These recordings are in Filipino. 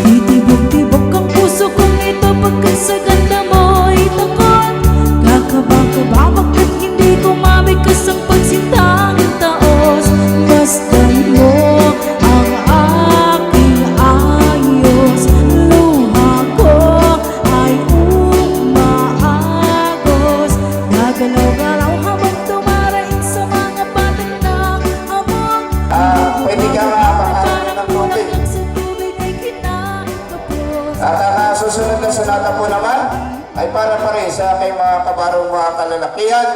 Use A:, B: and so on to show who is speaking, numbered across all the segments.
A: Titibok-tibok ang puso kong ito pagkat sa ganda mo'y takot. Kakaba-kaba bakit hindi ko mabigkas ang pagsintang taos. Bastan mo ang aking ayos, luha ko ay umaagos. Gagalaw-galaw habang tumaraing sa mga batik ng hamog.
B: Pwede ka makakain ng konti. At ang susunod na sonata po naman ay para pa rin sa aking mga kabarong mga kalalakihan.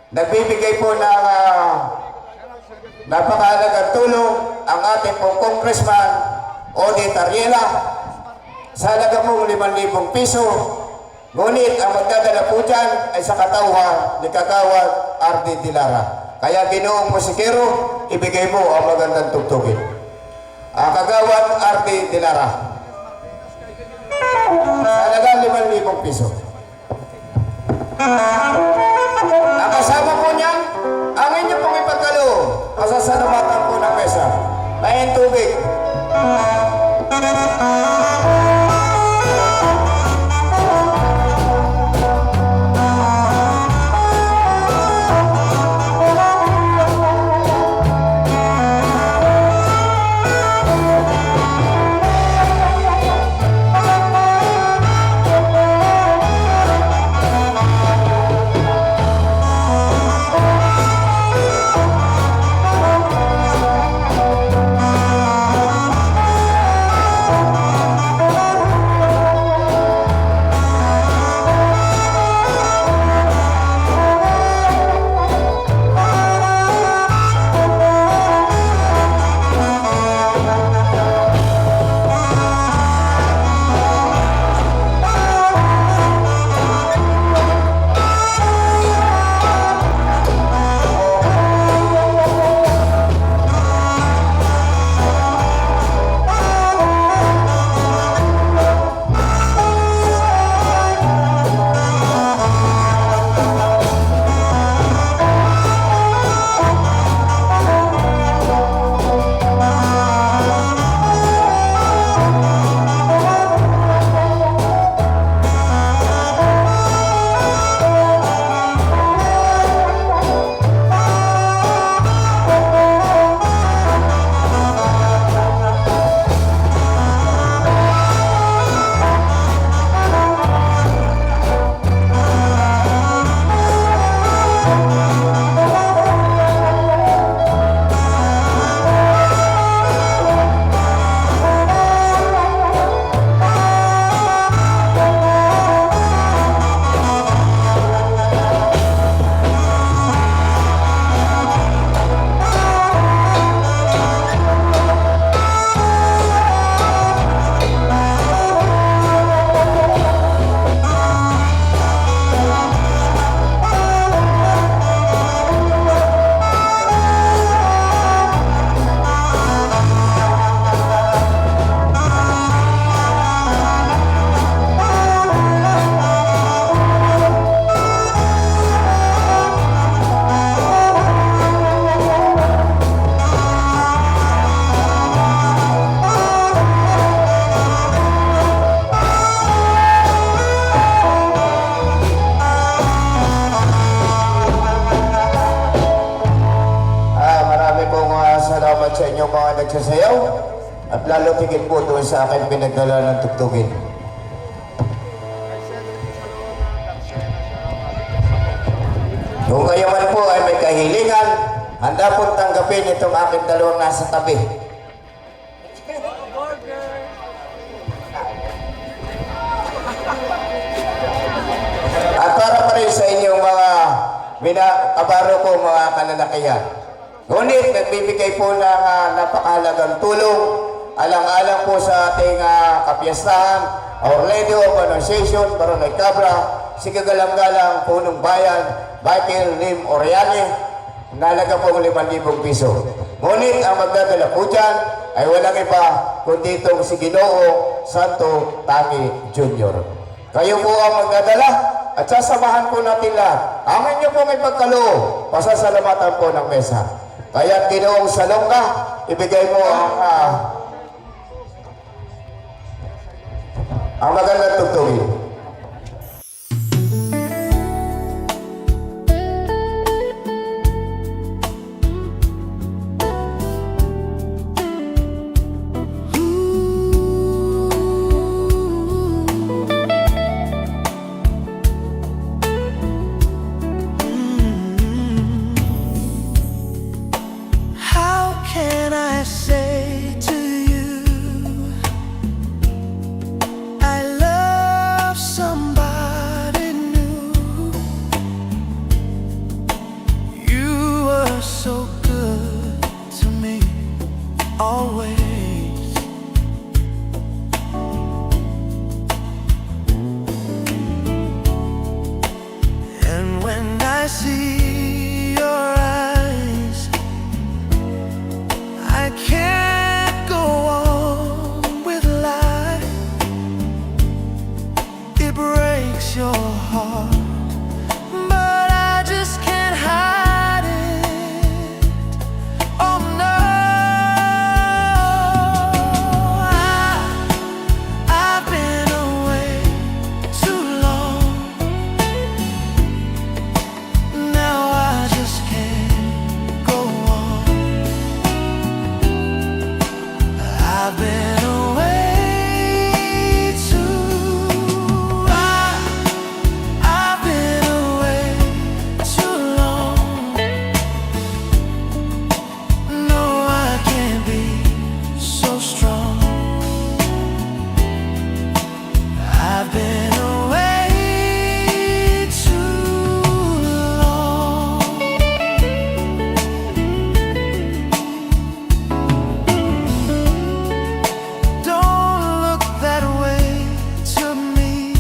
B: Nagbibigay po ng napakahalagang tulong ang ating pong Congressman Odie Tarriela sa halaga pong 5,000 piso. Ngunit ang magdadala po dyan ay sa katauhan ni Kagawad R.D. Dilara. Kaya Ginoong Musikero, ibigay mo ang magandang tugtugin. Kagawad R.D. Dilara. Halagang 5,000 piso. Ang kasama po niyan, ang inyo pong ipagkaloob, pasasalamatan po ng mesa. Mahin tubig. Sa inyong mga nagsasayaw at lalo tigil po doon sa akin pinagdala ng tugtugin. Kung kayo man po ay may kahilingan, handa pong tanggapin itong aking dalawang nasa tabi. At para pa rin sa inyong mga kabaro ko, mga kalalakihan. Ngunit nagbibigay po ng napakahalagang tulong alang-alang po sa ating kapiyastahan, Our Lady of Annunciation, Barangay Cabra, si Kagalang-galang Punong Bayan, Michael Lim Oriane, nalaga po 5,000 piso. Ngunit ang magdadala po dyan ay walang iba kundi itong si Ginoo Santo Tangi Jr. Kayo po ang magdadala at sasamahan po natin lahat. Ang inyo pong ipagkaloob, pasasalamatan po ng mesa. Kaya Ginoong Salonga, ibigay mo ang magandang tugtugin.
C: How can I say to you I love somebody new? You were so good to me, always. And when I see your eyes, I can't go on with life. It breaks your heart, but I just can't hide it. Oh no, I've been away too long. Now I just can't go on. I've been away too. I've been away too long. No, I can't be so strong. I've been away too long. Don't look that way to me.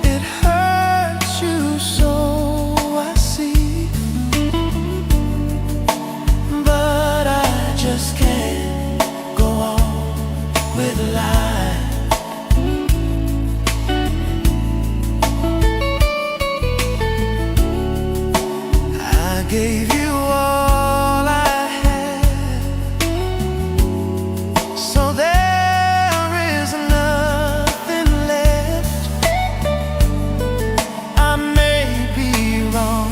C: It hurts you so, I see. But I just can't go on with life. I gave you all I had, so there is nothing left. I may be wrong,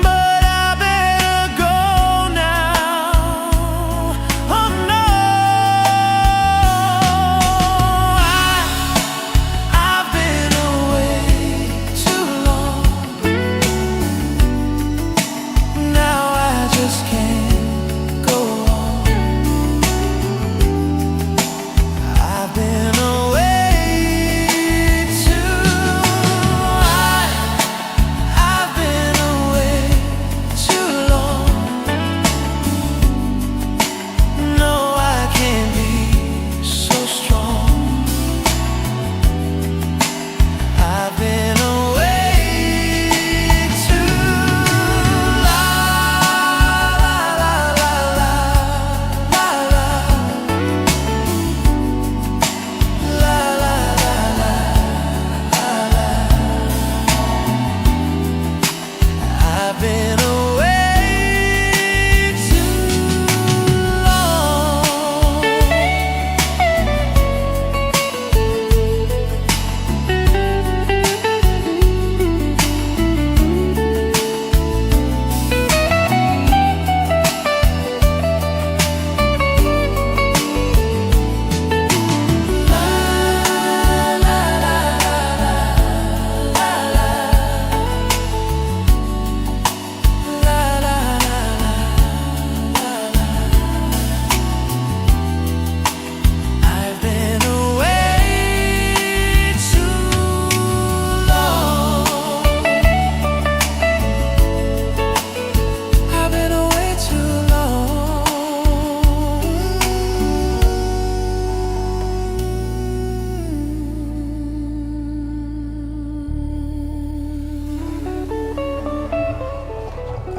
C: but I better go now. Oh no, I've been away too long. Now I just can't go on. I've been away too. I've been away too long. No, I can't be so strong. I've been away too long. La la la la la la la la. I've been away too long. I've been away too long. I've been away too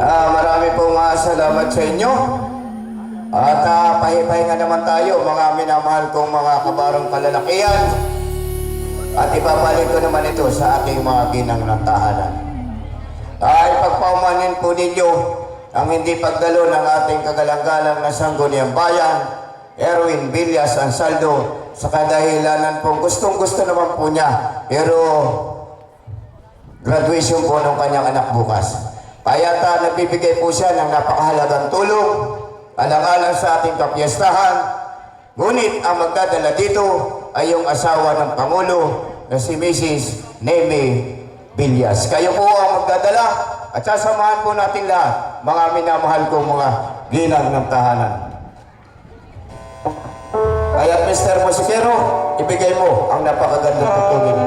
B: Marami pong salamat sa inyo. At pahipahinga naman tayo, mga minamahal kong mga kabarang kalalakihan. At ibabalik ko naman ito sa ating mga ginang ng tahanan. Ay pagpaumanin po ninyo ang hindi pagdalo ng ating kagalang-galang na sangguniang bayan, Erwin Villas Ansaldo, sa kadahilanan pong gustong-gusto naman po niya, pero graduation po ng kanyang anak bukas. Kaya nagbibigay po siya ng napakahalagang tulong, alang-alang sa ating kapiyastahan. Ngunit ang magdadala dito ay yung asawa ng Pangulo na si Mrs. Neme Villas. Kayo po ang magdadala at sasamahan po natin lahat, mga minamahal kong mga ginang ng tahanan. Kaya Mr. Musikero, ibigay mo ang napakagandang tutugin.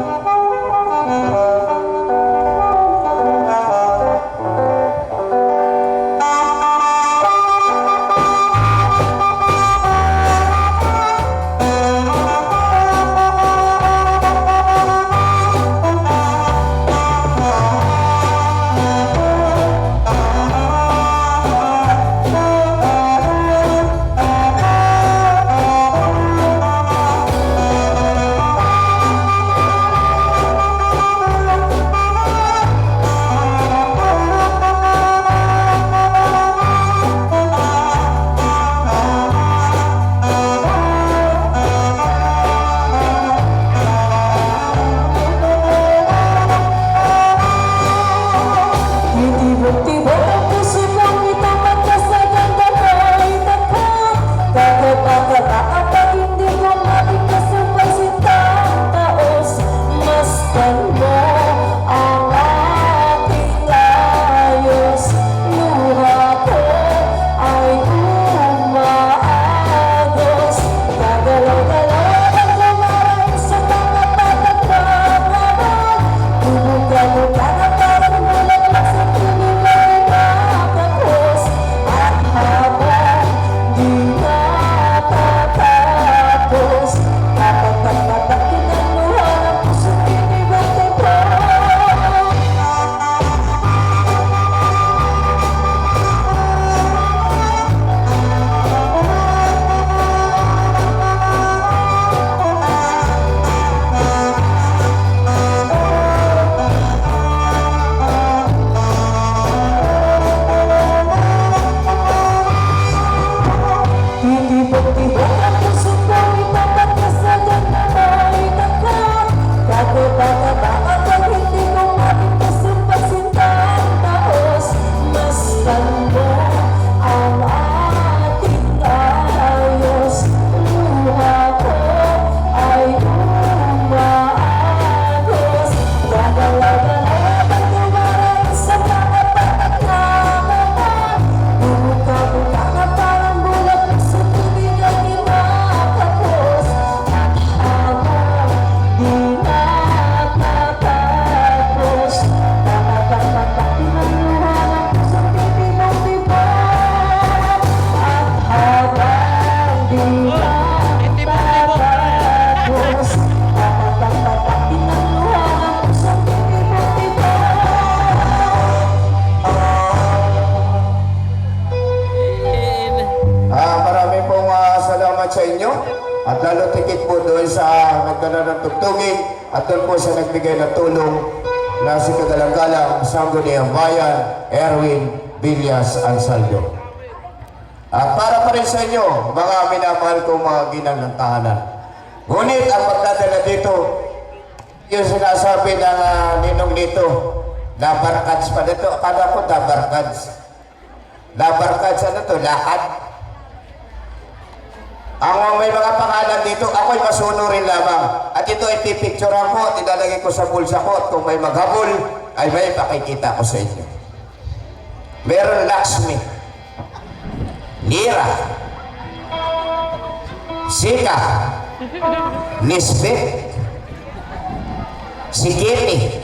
B: Sa inyo at lalo tikit po doon sa nagdala ng tugtugin at doon po sa nagbigay ng tulong na si kagalang-galang sangguniang bayan, Erwin Villas Ansaldo. At para pa rin sa inyo, mga minamahal kong mga ginang ng tahanan. Ngunit ang magdadala dito, yung sinasabi ng ninong dito, Dabarkads pa dito. Akala ko Dabarkads. Dabarkads ano to? Lahat. Ang may mga pangalan dito, ako'y masunurin lamang. At ito ay pipicturean ko, tinalagay ko sa bulsa ko. At kung may maghabol, ay may pakikita ko sa inyo. Meron Lakshmi, Nira, Sika, Nisbet, si Kitty,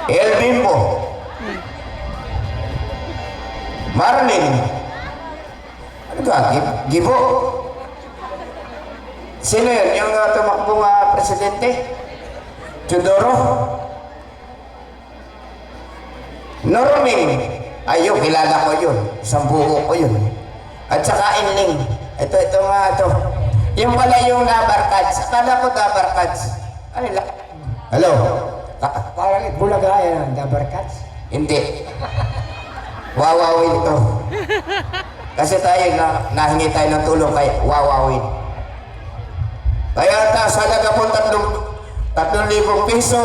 B: El Bimbo, Marlene, ano ka? Gibo? Sino yun? Yung tumakbong presidente? Teodoro? Norming? Ayun, kilala ko yun. Isang buho ko yun. At saka Inling. Ito nga ito. Yung pala yung Dabarkads. Akala ko Dabarkads. Ay, hello?
D: Parang Bulaga yan, the Barkats.
B: Hindi. Wawawin ito. Kasi tayo, nahingi tayo ng tulong kay wawawin. Kaya sa halaga po 3,000 piso,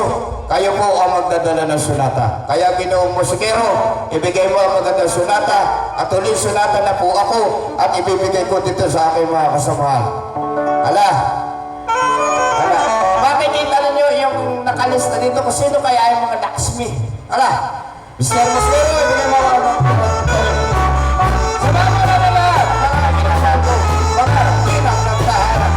B: kayo po ang magdadala ng sunata. Kaya Ginoong Musikero, ibigay mo ang magandang sunata at ulit sunata na po ako at ibibigay ko dito sa aking mga kasamahan. Ala, makikita ninyo yung nakalista dito kung sino kaya yung mga Laksmi. Ala, Mr. Musikero, ibigay mo ang salamat na lahat, mga kinasago, mga kinang ng tahanan.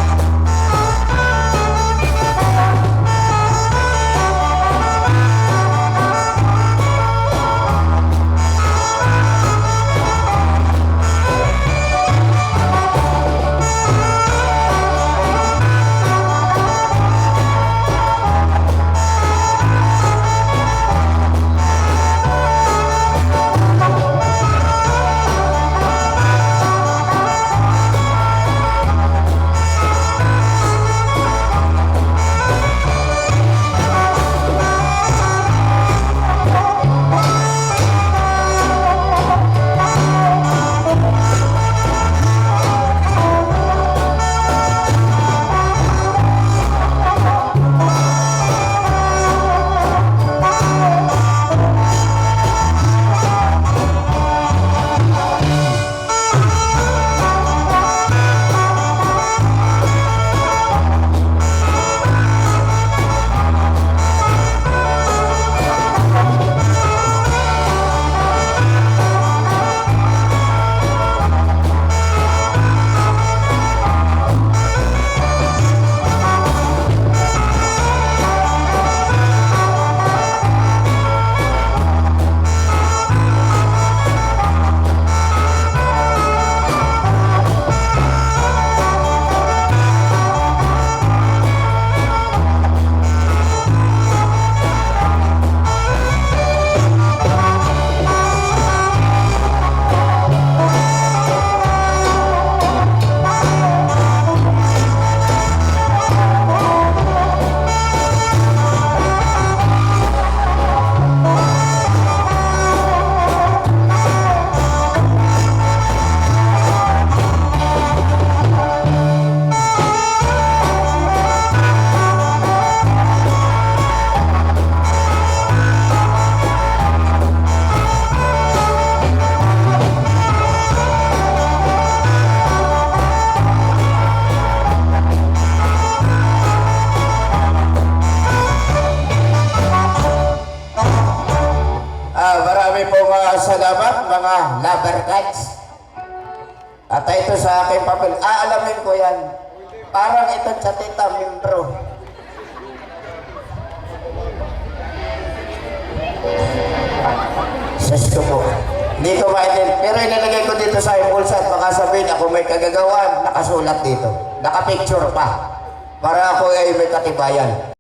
B: Marami po salamat mga Labarkats. At ito sa aking papel, aalamin ko yan. Parang ito sa tita, membro. Sus ko po. Hindi ko maintin. Pero ilalagay ko dito sa impulsa at baka sabihin ako may kagagawan, nakasulat dito. Nakapicture pa. Para ako ay may katibayan.